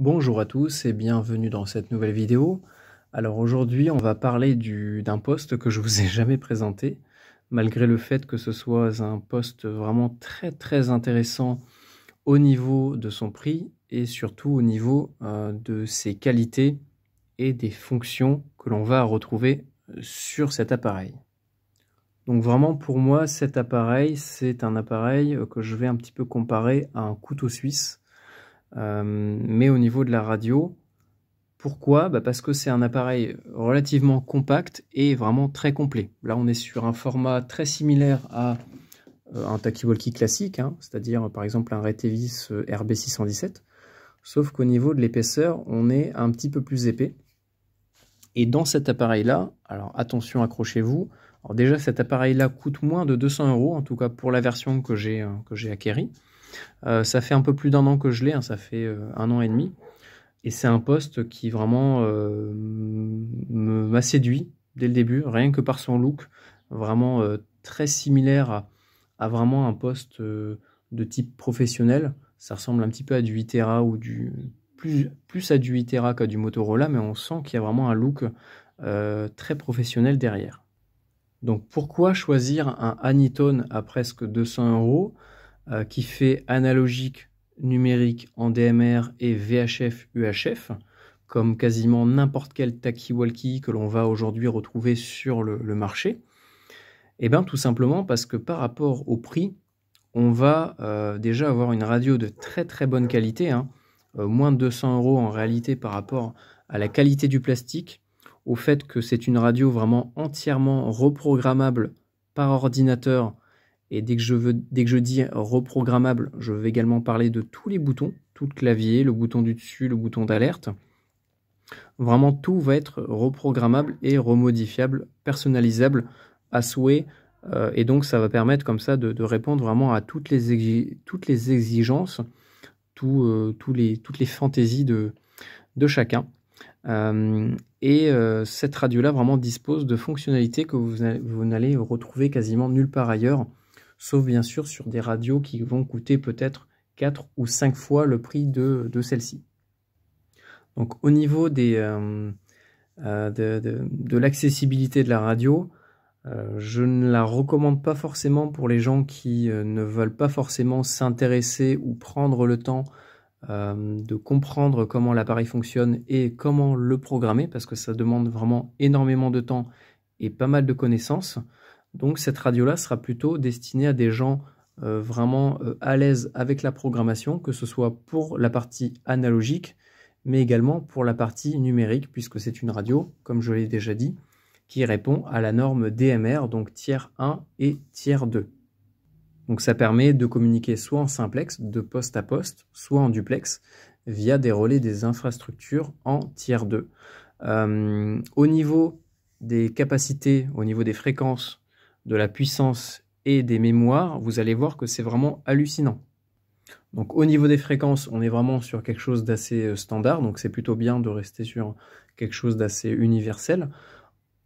Bonjour à tous et bienvenue dans cette nouvelle vidéo. Alors aujourd'hui on va parler d'un poste que je vous ai jamais présenté, malgré le fait que ce soit un poste vraiment très intéressant au niveau de son prix et surtout au niveau de ses qualités et des fonctions que l'on va retrouver sur cet appareil. Donc vraiment pour moi cet appareil c'est un appareil que je vais un petit peu comparer à un couteau suisse, mais au niveau de la radio. Pourquoi? Parce que c'est un appareil relativement compact et vraiment très complet. Là, on est sur un format très similaire à un talkie-walkie classique, hein, c'est-à-dire par exemple un Retevis RB617, sauf qu'au niveau de l'épaisseur, on est un petit peu plus épais. Et dans cet appareil-là, alors attention, accrochez-vous. Alors déjà, cet appareil-là coûte moins de 200 €, en tout cas pour la version que j'ai acquérie. Ça fait un peu plus d'un an que je l'ai, hein, ça fait 1 an et demi. Et c'est un poste qui vraiment m'a séduit dès le début, rien que par son look, vraiment très similaire à vraiment un poste de type professionnel. Ça ressemble un petit peu à du Itera ou plus à du Itera qu'à du Motorola, mais on sent qu'il y a vraiment un look très professionnel derrière. Donc pourquoi choisir un Anytone à presque 200 € qui fait analogique numérique en DMR et VHF UHF, comme quasiment n'importe quel talkie-walkie que l'on va aujourd'hui retrouver sur le marché? Eh bien tout simplement parce que par rapport au prix, on va déjà avoir une radio de très bonne qualité, hein, moins de 200 € en réalité par rapport à la qualité du plastique, au fait que c'est une radio vraiment entièrement reprogrammable par ordinateur. Et dès que je dis reprogrammable, je veux également parler de tous les boutons, tout le clavier, le bouton du dessus, le bouton d'alerte. Vraiment tout va être reprogrammable et remodifiable, personnalisable à souhait. Et donc ça va permettre comme ça de répondre vraiment à toutes les exigences, toutes les fantaisies de chacun. Cette radio-là vraiment dispose de fonctionnalités que vous n'allez retrouver quasiment nulle part ailleurs, sauf bien sûr sur des radios qui vont coûter peut-être 4 ou 5 fois le prix de celle-ci. Donc au niveau de l'accessibilité de la radio, je ne la recommande pas forcément pour les gens qui ne veulent pas forcément s'intéresser ou prendre le temps de comprendre comment l'appareil fonctionne et comment le programmer, parce que ça demande vraiment énormément de temps et pas mal de connaissances. Donc cette radio-là sera plutôt destinée à des gens vraiment à l'aise avec la programmation, que ce soit pour la partie analogique, mais également pour la partie numérique, puisque c'est une radio, comme je l'ai déjà dit, qui répond à la norme DMR, donc tiers 1 et tiers 2. Donc ça permet de communiquer soit en simplex, de poste à poste, soit en duplex, via des relais des infrastructures en tiers 2. Au niveau des capacités, au niveau des fréquences, de la puissance et des mémoires, vous allez voir que c'est vraiment hallucinant. Donc au niveau des fréquences, on est vraiment sur quelque chose d'assez standard, donc c'est plutôt bien de rester sur quelque chose d'assez universel.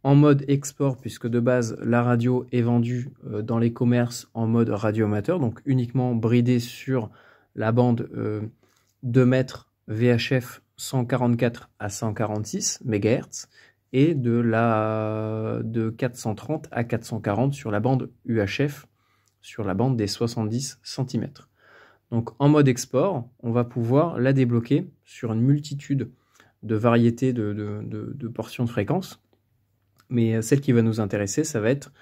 En mode export, puisque de base la radio est vendue dans les commerces en mode radioamateur, donc uniquement bridée sur la bande 2 mètres VHF 144 à 146 MHz et de 430 à 440 sur la bande UHF, sur la bande des 70 cm. Donc en mode export, on va pouvoir la débloquer sur une multitude de variétés de portions de fréquences. Mais celle qui va nous intéresser, ça va être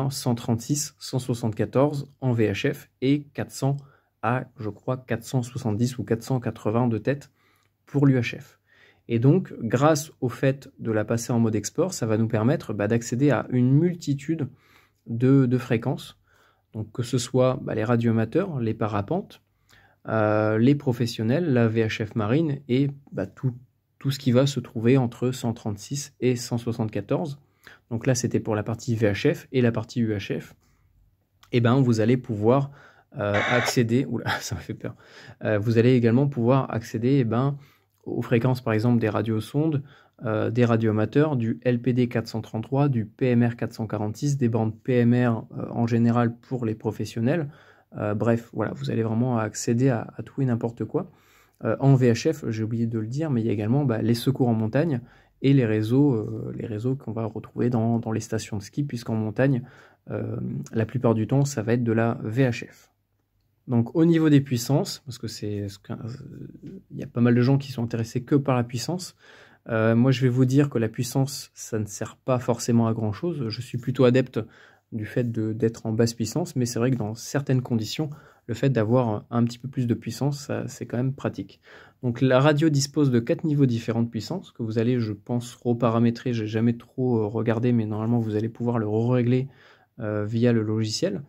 136, 174 en VHF et 400 à, je crois, 470 ou 480 de tête pour l'UHF. Et donc, grâce au fait de la passer en mode export, ça va nous permettre d'accéder à une multitude de fréquences. Donc, que ce soit les radioamateurs, les parapentes, les professionnels, la VHF marine et tout ce qui va se trouver entre 136 et 174. Donc là, c'était pour la partie VHF et la partie UHF. Vous allez pouvoir accéder... Oula, ça m'a fait peur. Vous allez également pouvoir accéder aux fréquences, par exemple, des radiosondes, des radioamateurs, du LPD 433, du PMR 446, des bandes PMR en général pour les professionnels. Bref, voilà, vous allez vraiment accéder à tout et n'importe quoi. En VHF, j'ai oublié de le dire, mais il y a également les secours en montagne et les réseaux qu'on va retrouver dans les stations de ski, puisqu'en montagne, la plupart du temps, ça va être de la VHF. Donc au niveau des puissances, parce que il y a pas mal de gens qui sont intéressés que par la puissance, moi je vais vous dire que la puissance, ça ne sert pas forcément à grand chose. Je suis plutôt adepte du fait d'être en basse puissance, mais c'est vrai que dans certaines conditions, le fait d'avoir un petit peu plus de puissance, c'est quand même pratique. Donc la radio dispose de 4 niveaux différents de puissance, que vous allez, je pense, reparamétrer. J'ai jamais trop regardé, mais normalement vous allez pouvoir le régler via le logiciel.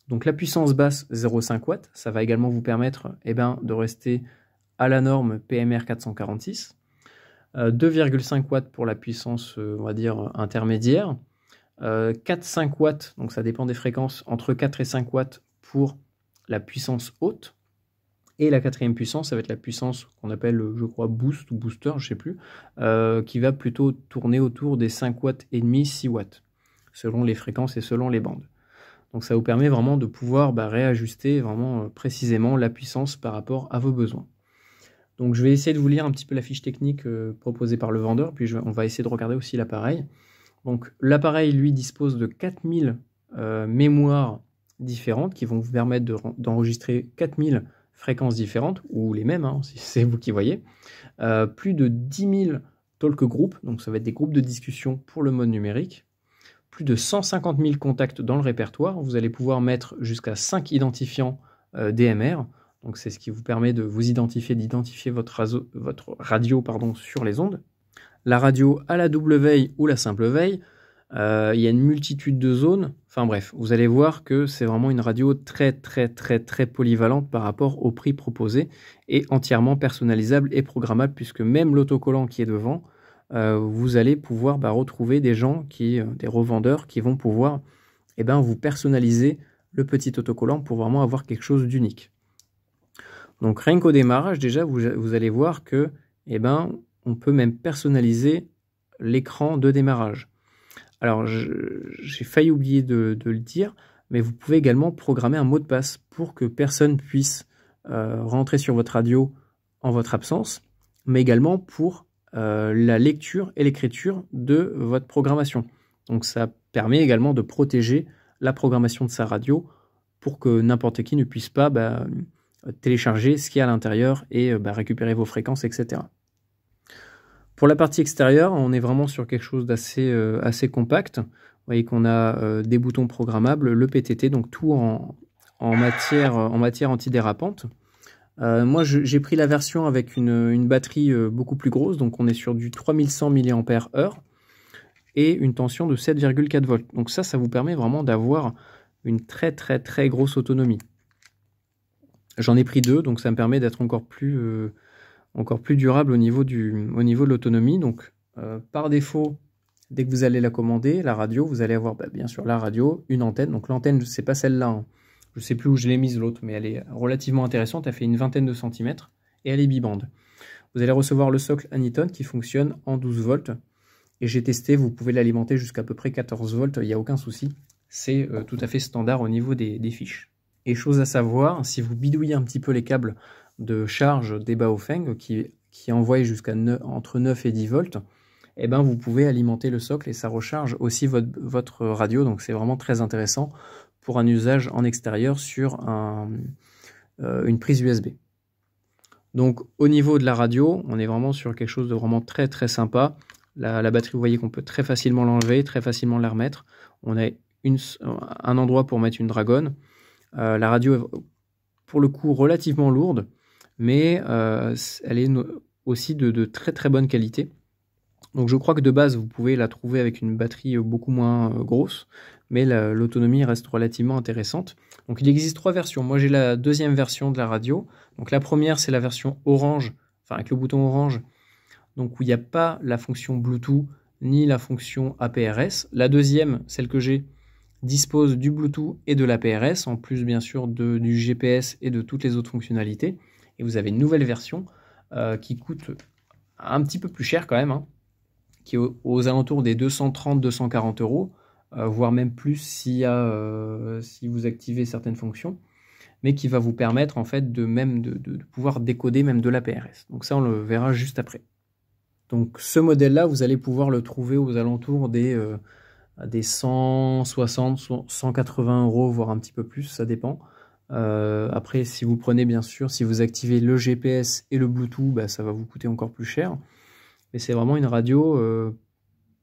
Donc la puissance basse 0,5 watts, ça va également vous permettre de rester à la norme PMR 446. 2,5 watts pour la puissance, on va dire, intermédiaire. 4-5 watts, donc ça dépend des fréquences, entre 4 et 5 watts pour la puissance haute. Et la quatrième puissance, ça va être la puissance qu'on appelle, je crois, boost ou booster, je ne sais plus, qui va plutôt tourner autour des 5 watts et demi, 6 watts, selon les fréquences et selon les bandes. Donc ça vous permet vraiment de pouvoir réajuster vraiment précisément la puissance par rapport à vos besoins. Donc je vais essayer de vous lire un petit peu la fiche technique proposée par le vendeur, puis on va essayer de regarder aussi l'appareil. Donc l'appareil, lui, dispose de 4000 mémoires différentes qui vont vous permettre d'enregistrer 4000 fréquences différentes, ou les mêmes, si c'est vous qui voyez. Plus de 10 000 talk groups, donc ça va être des groupes de discussion pour le mode numérique. Plus de 150 000 contacts dans le répertoire. Vous allez pouvoir mettre jusqu'à 5 identifiants DMR. Donc c'est ce qui vous permet de vous d'identifier votre radio sur les ondes. La radio à la double veille ou la simple veille. Il y a une multitude de zones. Enfin bref, vous allez voir que c'est vraiment une radio très polyvalente par rapport au prix proposé et entièrement personnalisable et programmable, puisque même l'autocollant qui est devant, vous allez pouvoir retrouver des gens, des revendeurs qui vont pouvoir vous personnaliser le petit autocollant pour vraiment avoir quelque chose d'unique. Donc rien qu'au démarrage, déjà, vous allez voir que on peut même personnaliser l'écran de démarrage. Alors, j'ai failli oublier de le dire, mais vous pouvez également programmer un mot de passe pour que personne puisse rentrer sur votre radio en votre absence, mais également pour la lecture et l'écriture de votre programmation. Donc ça permet également de protéger la programmation de sa radio pour que n'importe qui ne puisse pas télécharger ce qu'il y a à l'intérieur et récupérer vos fréquences, etc. Pour la partie extérieure, on est vraiment sur quelque chose d'assez compact. Vous voyez qu'on a des boutons programmables, le PTT, donc tout en matière antidérapante. Moi, j'ai pris la version avec une batterie beaucoup plus grosse, donc on est sur du 3100 mAh et une tension de 7,4 volts. Donc ça vous permet vraiment d'avoir une très grosse autonomie. J'en ai pris 2, donc ça me permet d'être encore plus durable au niveau de l'autonomie. Donc par défaut, dès que vous allez la commander, la radio, vous allez avoir bien sûr la radio, une antenne. Donc l'antenne, c'est pas celle-là, je ne sais plus où je l'ai mise l'autre, mais elle est relativement intéressante, elle fait une vingtaine de centimètres et elle est bibande. Vous allez recevoir le socle Anyton qui fonctionne en 12 volts et j'ai testé, vous pouvez l'alimenter jusqu'à peu près 14 volts, il n'y a aucun souci. C'est tout à fait standard au niveau des fiches. Et chose à savoir, si vous bidouillez un petit peu les câbles de charge des Baofeng qui envoient jusqu'à entre 9 et 10 volts, vous pouvez alimenter le socle et ça recharge aussi votre radio, donc c'est vraiment très intéressant pour un usage en extérieur sur une prise USB. Donc au niveau de la radio, on est vraiment sur quelque chose de vraiment très sympa. La batterie, vous voyez qu'on peut très facilement l'enlever, très facilement la remettre. On a un endroit pour mettre une dragonne. La radio est pour le coup relativement lourde, mais elle est aussi de très bonne qualité. Donc je crois que de base, vous pouvez la trouver avec une batterie beaucoup moins grosse, mais l'autonomie reste relativement intéressante. Donc il existe 3 versions. Moi j'ai la deuxième version de la radio. Donc la première, c'est la version orange, enfin avec le bouton orange, donc où il n'y a pas la fonction Bluetooth ni la fonction APRS. La deuxième, celle que j'ai, dispose du Bluetooth et de l'APRS, en plus bien sûr du GPS et de toutes les autres fonctionnalités. Et vous avez une nouvelle version qui coûte un petit peu plus cher quand même, qui est aux alentours des 230-240 €, voire même plus si vous activez certaines fonctions. mais qui va vous permettre en fait de pouvoir décoder même de la PRS. Donc ça, on le verra juste après. Donc ce modèle-là, vous allez pouvoir le trouver aux alentours des 160, 180 €, voire un petit peu plus, ça dépend. Après, si vous prenez bien sûr, si vous activez le GPS et le Bluetooth, bah, ça va vous coûter encore plus cher. Mais c'est vraiment une radio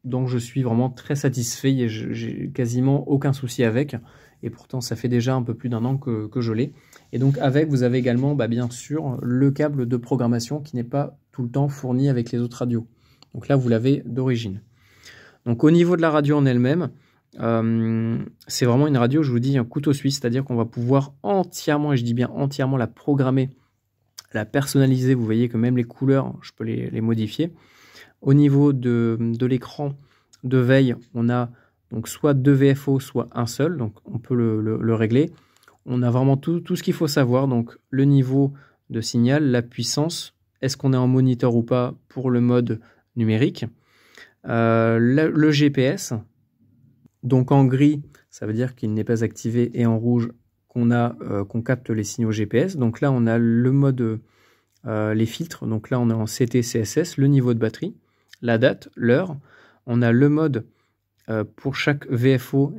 dont je suis vraiment très satisfait et j'ai quasiment aucun souci avec. Et pourtant, ça fait déjà un peu plus d'un an que je l'ai. Et donc avec, vous avez également bien sûr le câble de programmation qui n'est pas tout le temps fourni avec les autres radios. Donc là, vous l'avez d'origine. Donc au niveau de la radio en elle-même, c'est vraiment une radio, je vous dis, un couteau suisse, c'est-à-dire qu'on va pouvoir entièrement, et je dis bien entièrement, la programmer, la personnaliser. Vous voyez que même les couleurs, je peux les modifier. Au niveau de l'écran de veille, on a donc soit 2 VFO, soit un seul, donc on peut le régler. On a vraiment tout ce qu'il faut savoir, donc le niveau de signal, la puissance, est-ce qu'on est en moniteur ou pas pour le mode numérique, le GPS, donc en gris, ça veut dire qu'il n'est pas activé, et en rouge, qu'on capte les signaux GPS. Donc là, on a le mode, les filtres, donc là on est en CT, CSS, le niveau de batterie, la date, l'heure. On a le mode pour chaque VFO,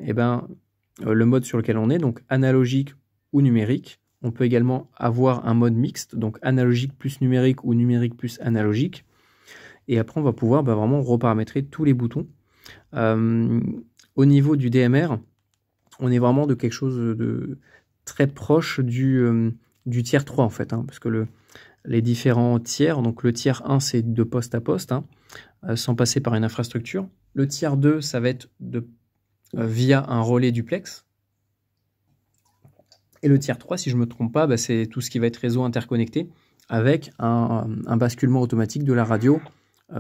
le mode sur lequel on est, donc analogique ou numérique. On peut également avoir un mode mixte, donc analogique plus numérique ou numérique plus analogique. Et après, on va pouvoir vraiment reparamétrer tous les boutons. Au niveau du DMR, on est vraiment de quelque chose de très proche du tiers 3 en fait, parce que les différents tiers, donc le tiers 1 c'est de poste à poste, sans passer par une infrastructure. Le tiers 2, ça va être via un relais duplex. Et le tiers 3, si je ne me trompe pas, c'est tout ce qui va être réseau interconnecté avec un basculement automatique de la radio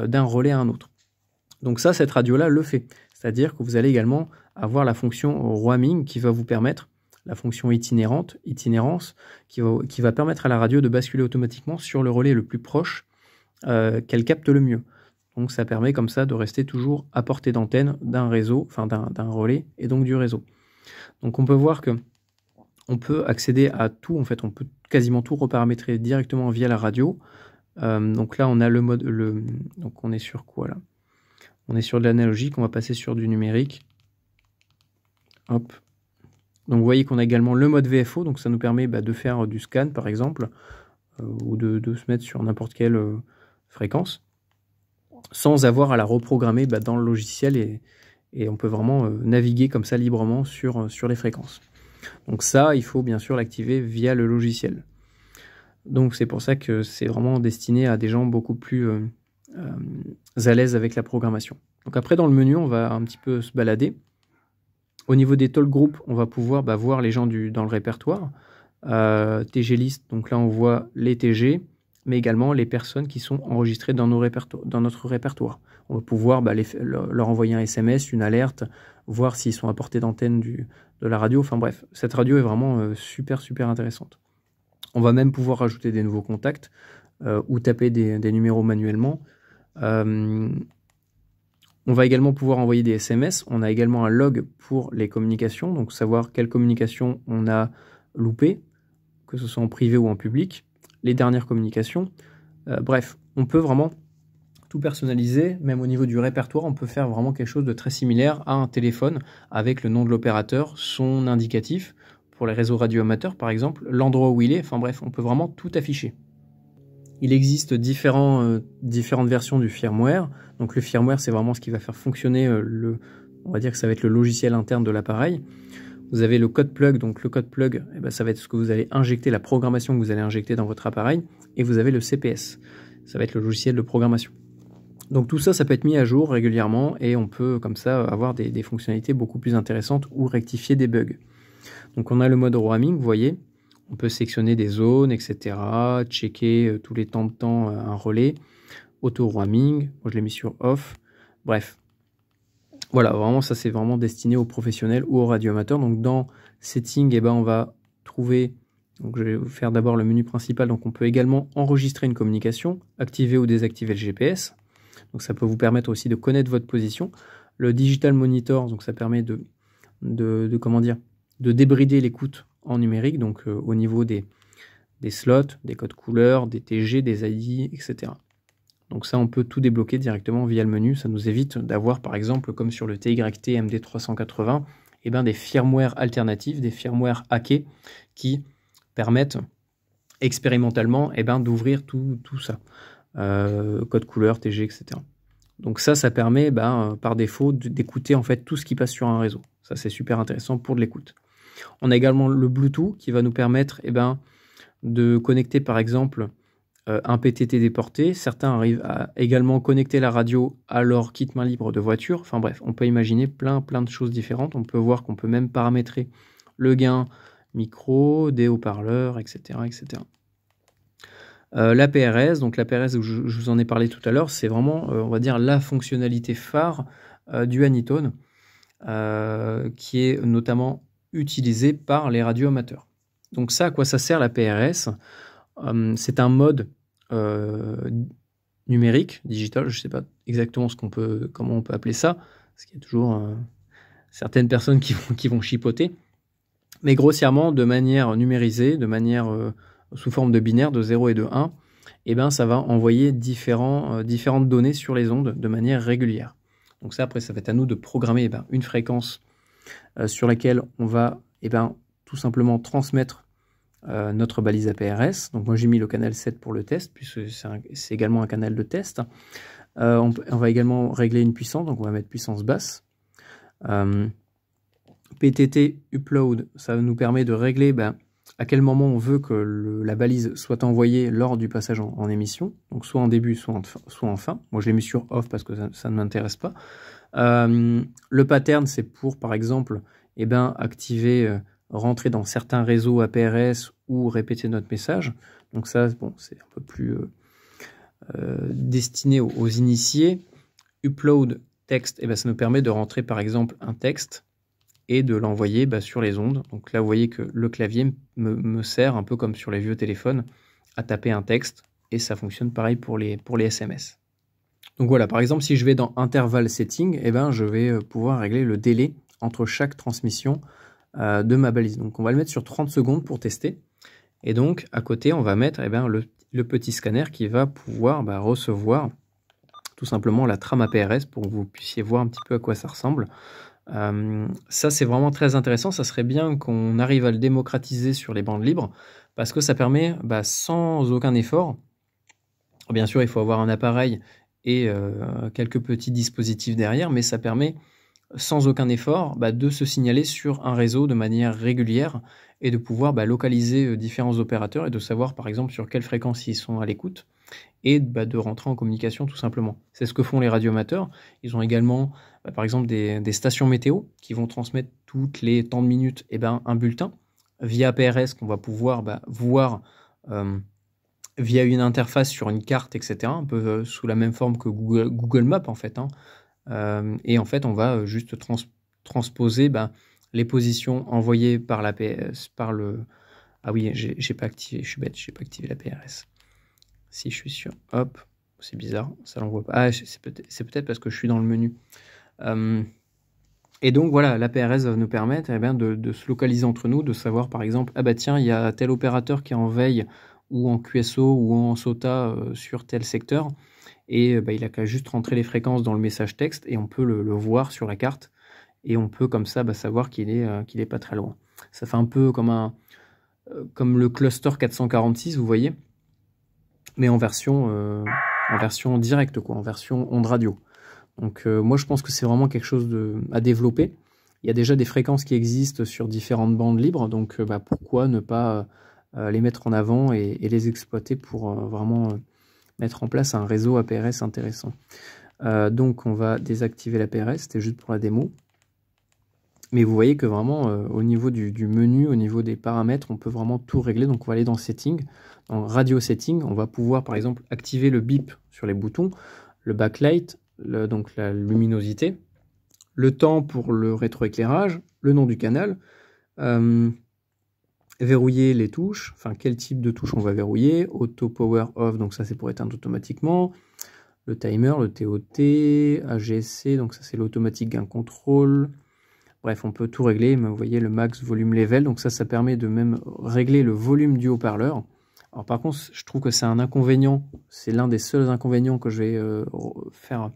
d'un relais à un autre. Donc ça, cette radio-là le fait. C'est-à-dire que vous allez également avoir la fonction roaming qui va vous permettre, la fonction itinérance, qui va permettre à la radio de basculer automatiquement sur le relais le plus proche qu'elle capte le mieux. Donc ça permet comme ça de rester toujours à portée d'antenne d'un réseau, enfin d'un relais et donc du réseau. Donc on peut voir que on peut accéder à tout, en fait on peut quasiment tout reparamétrer directement via la radio. Donc là on a le mode, donc on est sur quoi là? On est sur de l'analogique, on va passer sur du numérique. Hop. Donc vous voyez qu'on a également le mode VFO, donc ça nous permet de faire du scan par exemple, ou de se mettre sur n'importe quelle fréquence, sans avoir à la reprogrammer dans le logiciel, et on peut vraiment naviguer comme ça librement sur les fréquences. Donc ça, il faut bien sûr l'activer via le logiciel. Donc c'est pour ça que c'est vraiment destiné à des gens beaucoup plus à l'aise avec la programmation. Donc après dans le menu, on va un petit peu se balader. Au niveau des talk groups, on va pouvoir voir les gens dans le répertoire. TG list, donc là on voit les TG, mais également les personnes qui sont enregistrées dans notre répertoire. On va pouvoir leur envoyer un SMS, une alerte, voir s'ils sont à portée d'antenne de la radio. Enfin bref, cette radio est vraiment super intéressante. On va même pouvoir rajouter des nouveaux contacts ou taper des numéros manuellement. On va également pouvoir envoyer des SMS. On a également un log pour les communications, donc savoir quelles communications on a loupées, que ce soit en privé ou en public, les dernières communications. Bref, on peut vraiment tout personnaliser, même au niveau du répertoire, on peut faire vraiment quelque chose de très similaire à un téléphone, avec le nom de l'opérateur, son indicatif, pour les réseaux radio-amateurs par exemple, l'endroit où il est, enfin bref, on peut vraiment tout afficher. Il existe différentes versions du firmware. Donc le firmware, c'est vraiment ce qui va faire fonctionner on va dire que ça va être le logiciel interne de l'appareil. Vous avez le code plug, donc le code plug, ça va être ce que vous allez injecter, la programmation que vous allez injecter dans votre appareil, et vous avez le CPS, ça va être le logiciel de programmation. Donc tout ça, ça peut être mis à jour régulièrement, et on peut comme ça avoir des fonctionnalités beaucoup plus intéressantes ou rectifier des bugs. Donc on a le mode roaming, vous voyez, on peut sélectionner des zones, etc., checker tous les temps de temps un relais, auto-roaming, moi je l'ai mis sur off, bref. Voilà, vraiment ça c'est vraiment destiné aux professionnels ou aux radioamateurs. Donc dans Settings, on va trouver, donc je vais vous faire d'abord le menu principal, donc on peut également enregistrer une communication, activer ou désactiver le GPS, donc ça peut vous permettre aussi de connaître votre position. Le Digital Monitor, donc ça permet de débrider l'écoute en numérique, donc au niveau des slots, des codes couleurs, des TG, des ID, etc. Donc ça, on peut tout débloquer directement via le menu. Ça nous évite d'avoir, par exemple, comme sur le TYT MD380, eh ben, des firmware alternatifs, des firmware hackés qui permettent expérimentalement eh ben, d'ouvrir tout ça. Code couleur, TG, etc. Donc ça permet par défaut d'écouter en fait tout ce qui passe sur un réseau. Ça, c'est super intéressant pour de l'écoute. On a également le Bluetooth qui va nous permettre de connecter par exemple un PTT déporté. Certains arrivent à également connecter la radio à leur kit main libre de voiture. Enfin bref, on peut imaginer plein de choses différentes. On peut voir qu'on peut même paramétrer le gain micro, des haut-parleurs, etc. etc. La PRS, donc la PRS, je vous en ai parlé tout à l'heure, c'est vraiment, on va dire, la fonctionnalité phare du Anytone, qui est notamment utilisée par les radioamateurs. Donc ça, à quoi ça sert la PRS? C'est un mode numérique, digital, je ne sais pas exactement comment on peut appeler ça, parce qu'il y a toujours certaines personnes qui vont chipoter, mais grossièrement, de manière numérisée, de manière sous forme de binaire, de 0 et de 1, eh ben, ça va envoyer différentes données sur les ondes de manière régulière. Donc ça, après, ça va être à nous de programmer une fréquence sur laquelle on va tout simplement transmettre notre balise APRS. Donc moi, j'ai mis le canal 7 pour le test, puisque c'est également un canal de test. On va également régler une puissance, donc on va mettre puissance basse. PTT upload, ça nous permet de régler à quel moment on veut que la balise soit envoyée lors du passage en émission, donc soit en début, soit en fin. Moi, je l'ai mis sur off parce que ça ne m'intéresse pas. Le pattern, c'est pour, par exemple, activer, rentrer dans certains réseaux APRS ou répéter notre message. Donc ça, bon, c'est un peu plus destiné aux initiés. Upload texte, ça nous permet de rentrer, par exemple, un texte et de l'envoyer sur les ondes. Donc là, vous voyez que le clavier me sert, un peu comme sur les vieux téléphones, à taper un texte, et ça fonctionne pareil pour les SMS. Donc voilà, par exemple, si je vais dans Interval Setting, je vais pouvoir régler le délai entre chaque transmission de ma balise. Donc on va le mettre sur 30 secondes pour tester. Et donc, à côté, on va mettre le petit scanner qui va pouvoir recevoir tout simplement la trame APRS pour que vous puissiez voir un petit peu à quoi ça ressemble. Ça, c'est vraiment très intéressant. Ça serait bien qu'on arrive à le démocratiser sur les bandes libres parce que ça permet, sans aucun effort, bien sûr, il faut avoir un appareil et quelques petits dispositifs derrière, mais ça permet, sans aucun effort, de se signaler sur un réseau de manière régulière et de pouvoir localiser différents opérateurs et de savoir, par exemple, sur quelle fréquence ils sont à l'écoute et de rentrer en communication tout simplement. C'est ce que font les radioamateurs. Ils ont également, par exemple, des stations météo qui vont transmettre toutes les tant de minutes un bulletin via PRS qu'on va pouvoir voir via une interface sur une carte, etc., un peu sous la même forme que Google Maps, en fait. Et en fait, on va juste transposer les positions envoyées par l'APS, Ah oui, j'ai pas activé, je suis bête, j'ai pas activé la PRS. Si je suis sur, hop, c'est bizarre, ça l'envoie pas. Ah, c'est peut-être parce que je suis dans le menu. Et donc voilà, la PRS va nous permettre de se localiser entre nous, de savoir par exemple, tiens, il y a tel opérateur qui est en veille ou en QSO ou en SOTA sur tel secteur, et il a qu'à juste rentrer les fréquences dans le message texte et on peut le voir sur la carte, et on peut comme ça savoir qu'il est pas très loin. Ça fait un peu comme le cluster 446, vous voyez, mais en version directe, quoi, en version onde radio. Donc moi je pense que c'est vraiment quelque chose à développer. Il y a déjà des fréquences qui existent sur différentes bandes libres, donc pourquoi ne pas les mettre en avant et les exploiter pour vraiment mettre en place un réseau APRS intéressant. Donc on va désactiver la PRS, c'était juste pour la démo. Mais vous voyez que vraiment au niveau du menu, au niveau des paramètres, on peut vraiment tout régler. Donc on va aller dans Setting, dans Radio Setting, on va pouvoir par exemple activer le bip sur les boutons, le backlight, donc la luminosité, le temps pour le rétroéclairage, le nom du canal, verrouiller les touches, enfin quel type de touche on va verrouiller, auto power off, donc ça c'est pour éteindre automatiquement, le timer, le TOT, AGSC, donc ça c'est l'automatique gain contrôle, Bref, on peut tout régler, mais vous voyez le max volume level, donc ça permet de même régler le volume du haut-parleur. Alors par contre, je trouve que c'est un inconvénient, c'est l'un des seuls inconvénients que je vais faire,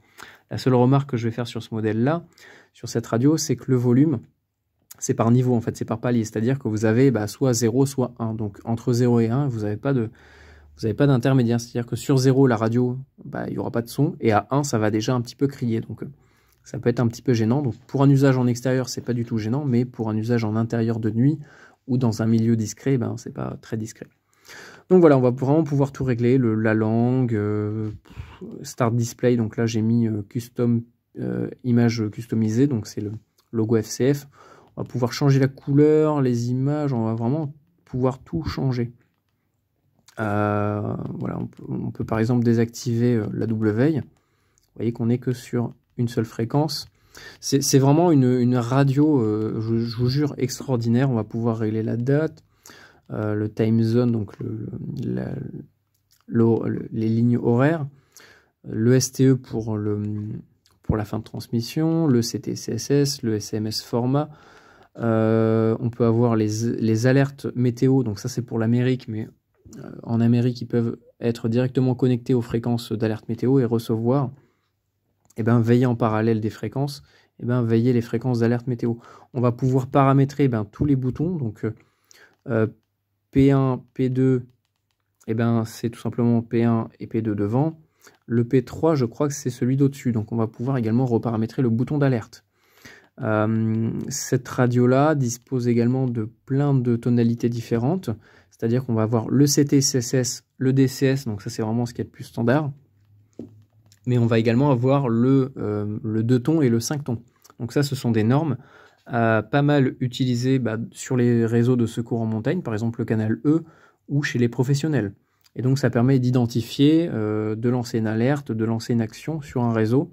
la seule remarque que je vais faire sur ce modèle-là, sur cette radio, c'est que le volume, c'est par niveau en fait, c'est par palier, c'est-à-dire que vous avez soit 0, soit 1, donc entre 0 et 1, vous n'avez pas d'intermédiaire, c'est-à-dire que sur 0, la radio, il n'y aura pas de son, et à 1, ça va déjà un petit peu crier, donc ça peut être un petit peu gênant. Donc pour un usage en extérieur, c'est pas du tout gênant, mais pour un usage en intérieur de nuit ou dans un milieu discret, c'est pas très discret. Donc voilà, on va vraiment pouvoir tout régler, la langue, Start Display, donc là j'ai mis custom image customisée, donc c'est le logo FCF. On va pouvoir changer la couleur, les images, on va vraiment pouvoir tout changer. Voilà, on peut par exemple désactiver la double veille. Vous voyez qu'on n'est que sur une seule fréquence. C'est vraiment une radio, je vous jure, extraordinaire. On va pouvoir régler la date, le time zone, donc les lignes horaires, le STE pour la fin de transmission, le CT-CSS, le SMS format. On peut avoir les alertes météo, donc ça c'est pour l'Amérique, mais en Amérique ils peuvent être directement connectés aux fréquences d'alerte météo et recevoir, veiller en parallèle des fréquences, veiller les fréquences d'alerte météo. On va pouvoir paramétrer tous les boutons, donc P1, P2, c'est tout simplement P1 et P2 devant. Le P3, je crois que c'est celui d'au-dessus, donc on va pouvoir également reparamétrer le bouton d'alerte. Cette radio-là dispose également de plein de tonalités différentes, c'est-à-dire qu'on va avoir le CT-CSS, le DCS, donc ça c'est vraiment ce qui est le plus standard, mais on va également avoir le 2 tons et le 5 tons. Donc ça, ce sont des normes pas mal utilisées sur les réseaux de secours en montagne, par exemple le canal E, ou chez les professionnels. Et donc ça permet d'identifier, de lancer une alerte, de lancer une action sur un réseau,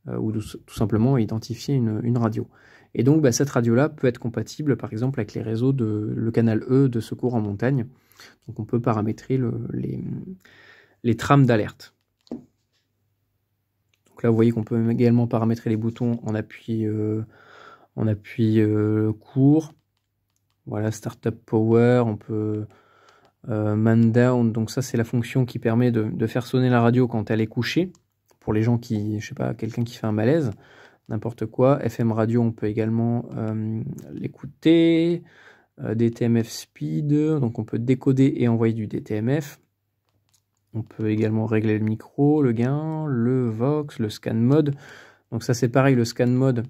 ou tout simplement identifier une radio. Et donc cette radio-là peut être compatible par exemple avec les réseaux le canal E de secours en montagne. Donc on peut paramétrer les trames d'alerte. Donc là vous voyez qu'on peut également paramétrer les boutons en appui court. Voilà, Startup Power, on peut Man Down, donc ça c'est la fonction qui permet de faire sonner la radio quand elle est couchée. Pour les gens qui, je sais pas, quelqu'un qui fait un malaise, n'importe quoi. FM radio, on peut également l'écouter. DTMF speed, donc on peut décoder et envoyer du DTMF. On peut également régler le micro, le gain, le Vox, le scan mode. Donc ça c'est pareil, le scan mode,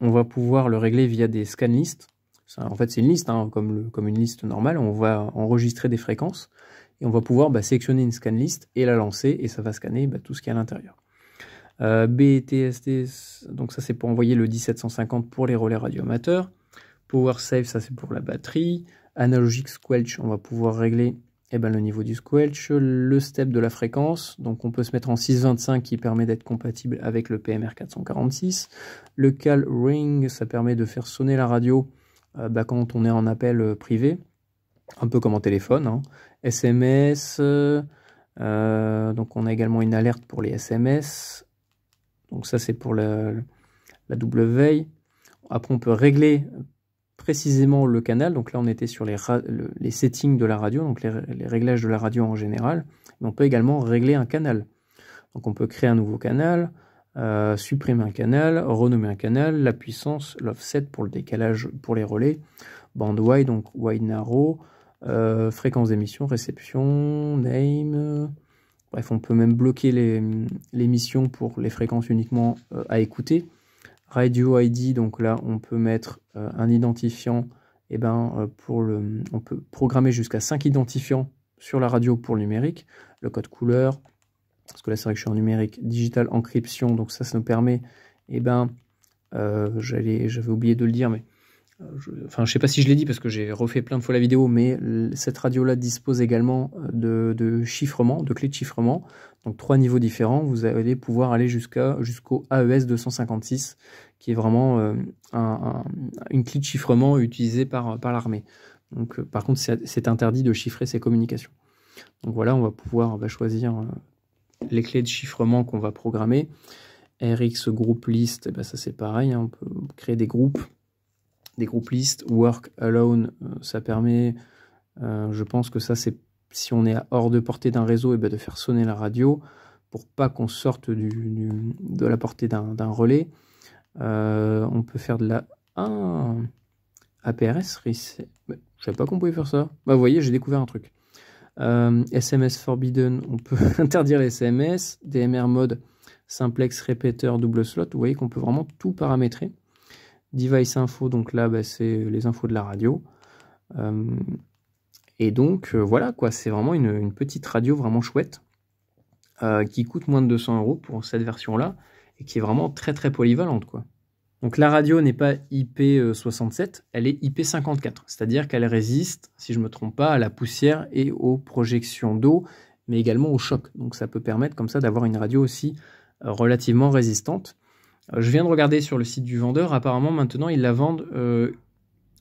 on va pouvoir le régler via des scan lists. En fait c'est une liste, comme une liste normale. On va enregistrer des fréquences et on va pouvoir sélectionner une scan list et la lancer et ça va scanner tout ce qu'il y a à l'intérieur. BTSD, donc ça c'est pour envoyer le 1750 pour les relais radioamateurs. Power Save, ça c'est pour la batterie. Analogic Squelch, on va pouvoir régler le niveau du squelch, le step de la fréquence, donc on peut se mettre en 625 qui permet d'être compatible avec le PMR 446. Le Call Ring, ça permet de faire sonner la radio quand on est en appel privé, un peu comme en téléphone. SMS, donc on a également une alerte pour les SMS, donc ça c'est pour la double veille. Après on peut régler précisément le canal, donc là on était sur les settings de la radio, donc les réglages de la radio en général, mais on peut également régler un canal. Donc on peut créer un nouveau canal, supprimer un canal, renommer un canal, la puissance, l'offset pour le décalage pour les relais, band wide, donc wide narrow, fréquence d'émission, réception, name, bref on peut même bloquer l'émission pour les fréquences uniquement à écouter. Radio ID, donc là on peut mettre un identifiant, on peut programmer jusqu'à 5 identifiants sur la radio pour le numérique, le code couleur, parce que là c'est vrai que je suis en numérique, digital encryption, donc ça nous permet, j'avais oublié de le dire, mais je sais pas si je l'ai dit parce que j'ai refait plein de fois la vidéo, mais cette radio là dispose également de chiffrement, de clés de chiffrement, donc 3 niveaux différents. Vous allez pouvoir aller jusqu'au AES 256 qui est vraiment une clé de chiffrement utilisée par l'armée. Donc par contre c'est interdit de chiffrer ces communications. Donc voilà, on va pouvoir choisir les clés de chiffrement qu'on va programmer. RX Group List, ben ça c'est pareil, hein, on peut créer des groupes listes. Work Alone, ça permet, je pense que ça c'est si on est hors de portée d'un réseau, et ben de faire sonner la radio pour pas qu'on sorte de la portée d'un relais. On peut faire de la APRS reset. Je savais pas qu'on pouvait faire ça. Bah vous voyez, j'ai découvert un truc. SMS Forbidden, on peut interdire les SMS. DMR mode simplex repeater double slot. Vous voyez qu'on peut vraiment tout paramétrer. Device info, donc là bah, c'est les infos de la radio. Et donc voilà quoi, c'est vraiment une petite radio vraiment chouette qui coûte moins de 200 € pour cette version là et qui est vraiment très très polyvalente quoi. Donc la radio n'est pas IP67, elle est IP54, c'est-à-dire qu'elle résiste, si je ne me trompe pas, à la poussière et aux projections d'eau, mais également au choc. Donc ça peut permettre comme ça d'avoir une radio aussi relativement résistante. Je viens de regarder sur le site du vendeur, apparemment maintenant ils la vendent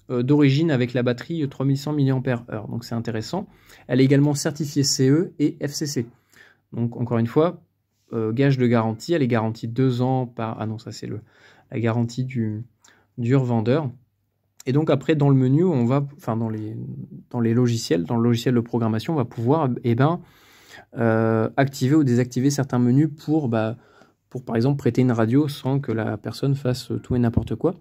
d'origine avec la batterie 3100 mAh, donc c'est intéressant. Elle est également certifiée CE et FCC. Donc encore une fois, gage de garantie, elle est garantie 2 ans par... Ah non, ça c'est la garantie du revendeur. Et donc après dans le menu, on va, enfin dans les logiciels, dans le logiciel de programmation, on va pouvoir activer ou désactiver certains menus pour par exemple prêter une radio sans que la personne fasse tout et n'importe quoi.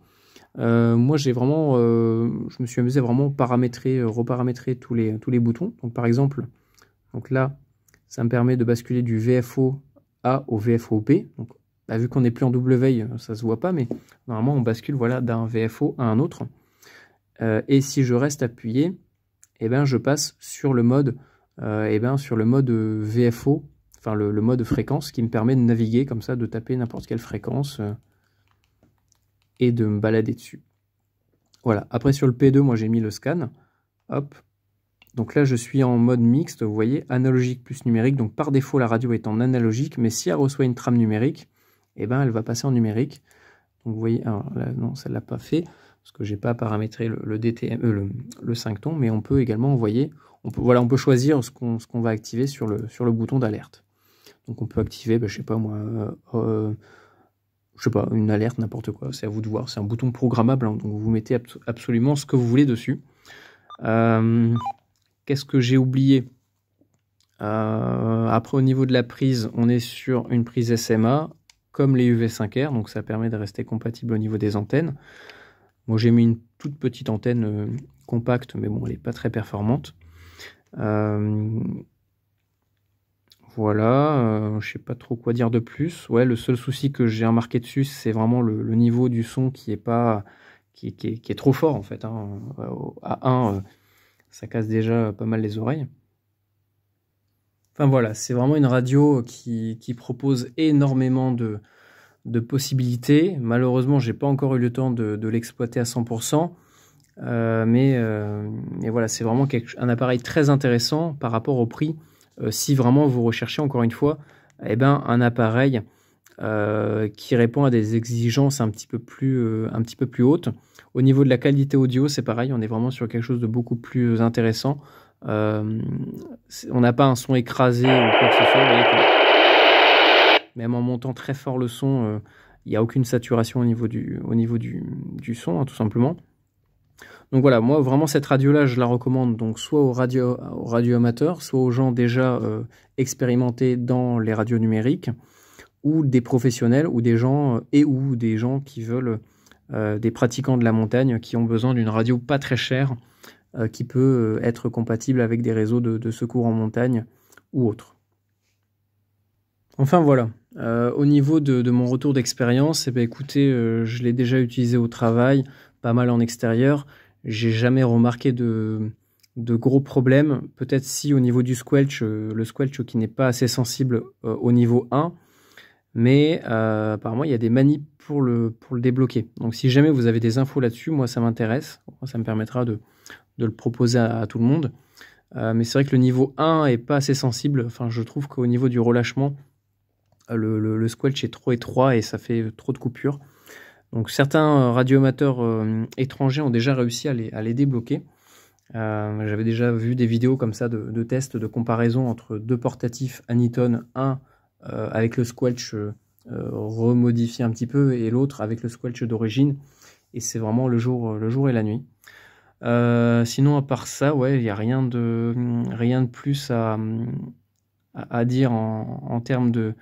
Moi j'ai vraiment, je me suis amusé à vraiment reparamétrer tous les boutons. Donc par exemple, donc là, ça me permet de basculer du VFO A au VFO P. Donc vu qu'on n'est plus en double veille, ça se voit pas, mais normalement on bascule voilà d'un VFO à un autre. Et si je reste appuyé, eh ben je passe sur le mode, VFO, enfin le mode fréquence qui me permet de naviguer comme ça, de taper n'importe quelle fréquence et de me balader dessus. Voilà. Après sur le P2, moi j'ai mis le scan. Hop. Donc là je suis en mode mixte, vous voyez, analogique plus numérique. Donc par défaut la radio est en analogique, mais si elle reçoit une trame numérique, eh ben elle va passer en numérique. Donc vous voyez, alors là, non, ça ne l'a pas fait, parce que j'ai pas paramétré le DTM, le 5 tons, mais on peut également envoyer, on peut choisir ce qu'on va activer sur le bouton d'alerte. Donc on peut activer, je sais pas moi, une alerte, n'importe quoi, c'est à vous de voir, c'est un bouton programmable, hein, donc vous mettez absolument ce que vous voulez dessus. Qu'est-ce que j'ai oublié? Après au niveau de la prise, on est sur une prise SMA, comme les UV5R, donc ça permet de rester compatible au niveau des antennes. Moi j'ai mis une toute petite antenne compacte, mais bon elle n'est pas très performante. Voilà, je sais pas trop quoi dire de plus. Ouais, le seul souci que j'ai remarqué dessus, c'est vraiment le niveau du son qui est trop fort en fait. Hein. À 1, ça casse déjà pas mal les oreilles. Enfin voilà, c'est vraiment une radio qui propose énormément de possibilités. Malheureusement, j'ai pas encore eu le temps de l'exploiter à 100%. Mais voilà, c'est vraiment un appareil très intéressant par rapport au prix. Si vraiment vous recherchez encore une fois un appareil qui répond à des exigences un petit peu plus hautes. Au niveau de la qualité audio, c'est pareil, on est vraiment sur quelque chose de beaucoup plus intéressant. On n'a pas un son écrasé ou quoi que ce soit. Vous voyez que même en montant très fort le son, il n'y a aucune saturation au niveau du son, hein, tout simplement. Donc voilà, moi vraiment cette radio-là, je la recommande donc soit aux radio amateurs, soit aux gens déjà expérimentés dans les radios numériques, ou des professionnels, ou des gens qui veulent des pratiquants de la montagne qui ont besoin d'une radio pas très chère, qui peut être compatible avec des réseaux de secours en montagne ou autres. Enfin voilà, au niveau de mon retour d'expérience, écoutez, je l'ai déjà utilisé au travail, pas mal en extérieur. J'ai jamais remarqué de gros problèmes. Peut-être si au niveau du squelch, le squelch qui n'est pas assez sensible au niveau 1, mais apparemment il y a des manips pour le débloquer. Donc si jamais vous avez des infos là-dessus, moi ça m'intéresse, ça me permettra de le proposer à tout le monde. Mais c'est vrai que le niveau 1 est pas assez sensible. Enfin, je trouve qu'au niveau du relâchement, le squelch est trop étroit et ça fait trop de coupures. Donc certains radioamateurs étrangers ont déjà réussi à les débloquer. J'avais déjà vu des vidéos comme ça de tests, de comparaison entre deux portatifs Anyton, un avec le squelch remodifié un petit peu, et l'autre avec le squelch d'origine. Et c'est vraiment le jour et la nuit. Sinon, à part ça, ouais, il n'y a rien de plus à dire en termes de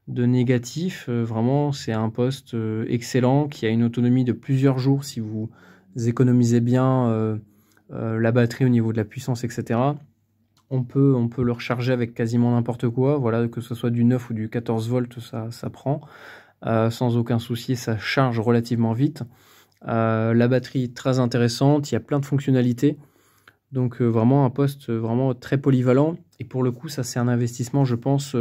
négatif. Vraiment, c'est un poste excellent qui a une autonomie de plusieurs jours si vous économisez bien la batterie au niveau de la puissance, etc. On peut le recharger avec quasiment n'importe quoi, voilà, que ce soit du 9 ou du 14 volts, ça prend. Sans aucun souci, ça charge relativement vite. La batterie très intéressante, il y a plein de fonctionnalités. Donc vraiment un poste vraiment très polyvalent. Et pour le coup, ça c'est un investissement, je pense,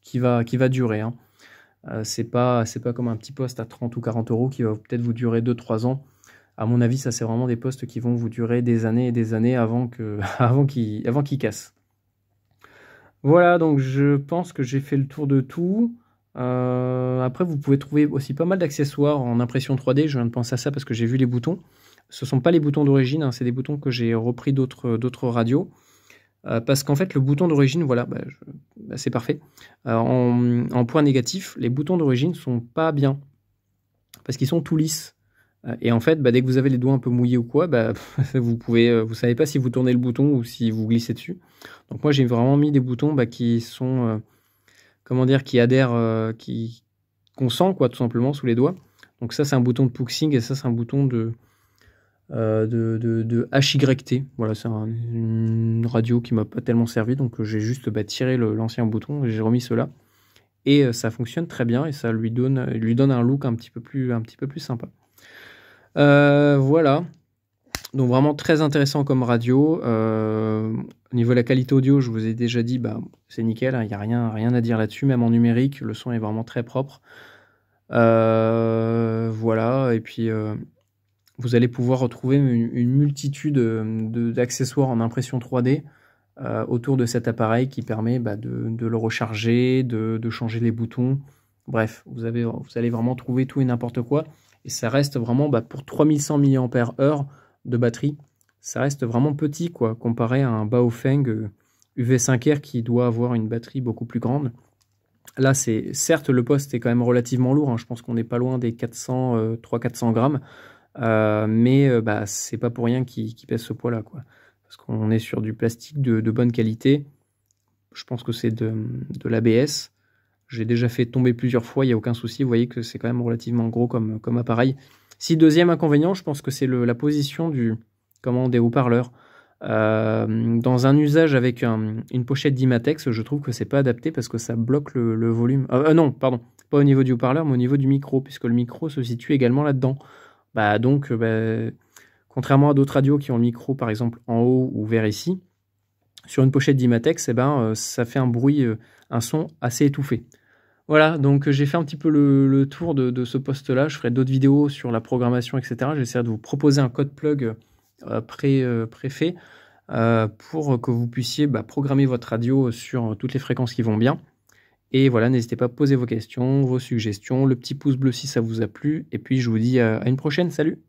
qui va durer, hein. C'est pas comme un petit poste à 30 ou 40 euros qui va peut-être vous durer 2-3 ans. À mon avis, ça c'est vraiment des postes qui vont vous durer des années et des années avant qu'ils cassent. Voilà, donc je pense que j'ai fait le tour de tout. Après, vous pouvez trouver aussi pas mal d'accessoires en impression 3D. Je viens de penser à ça parce que j'ai vu les boutons. Ce ne sont pas les boutons d'origine, hein, c'est des boutons que j'ai repris d'autres radios. Parce qu'en fait, le bouton d'origine, voilà, c'est parfait. En point négatif, les boutons d'origine ne sont pas bien. Parce qu'ils sont tout lisses. Et en fait, dès que vous avez les doigts un peu mouillés ou quoi, vous savez pas si vous tournez le bouton ou si vous glissez dessus. Donc moi, j'ai vraiment mis des boutons qui sont, comment dire, qui adhèrent, qu'on sent quoi, tout simplement sous les doigts. Donc ça, c'est un bouton de Puxing et ça, c'est un bouton de HYT. Voilà, c'est une radio qui m'a pas tellement servi, donc j'ai juste tiré l'ancien bouton et j'ai remis cela. Et ça fonctionne très bien et ça lui donne un look un petit peu plus sympa. Voilà, donc vraiment très intéressant comme radio. Au niveau de la qualité audio, je vous ai déjà dit, c'est nickel, hein, il n'y a rien à dire là-dessus, même en numérique, le son est vraiment très propre. Voilà, et puis vous allez pouvoir retrouver une multitude d'accessoires en impression 3D autour de cet appareil qui permet de le recharger, de changer les boutons. Bref, vous allez vraiment trouver tout et n'importe quoi. Et ça reste vraiment, pour 3100 mAh de batterie, ça reste vraiment petit, quoi, comparé à un Baofeng UV5R qui doit avoir une batterie beaucoup plus grande. Là, certes, le poste est quand même relativement lourd, hein, je pense qu'on n'est pas loin des 300-400 grammes, mais c'est pas pour rien qu'il pèse ce poids-là, quoi. Parce qu'on est sur du plastique de bonne qualité. Je pense que c'est de l'ABS. J'ai déjà fait tomber plusieurs fois, il n'y a aucun souci. Vous voyez que c'est quand même relativement gros comme appareil. Si deuxième inconvénient, je pense que c'est la position des haut-parleurs. Dans un usage avec une pochette d'Imatex, je trouve que c'est pas adapté parce que ça bloque le volume. Non, pardon, pas au niveau du haut-parleur, mais au niveau du micro, puisque le micro se situe également là-dedans. Donc, contrairement à d'autres radios qui ont le micro, par exemple, en haut ou vers ici, sur une pochette d'Imatex, ça fait un bruit, un son assez étouffé. Voilà, donc j'ai fait un petit peu le tour de ce poste-là. Je ferai d'autres vidéos sur la programmation, etc. J'essaierai de vous proposer un code plug préfet pour que vous puissiez programmer votre radio sur toutes les fréquences qui vont bien. Et voilà, n'hésitez pas à poser vos questions, vos suggestions, le petit pouce bleu si ça vous a plu. Et puis je vous dis à une prochaine, salut!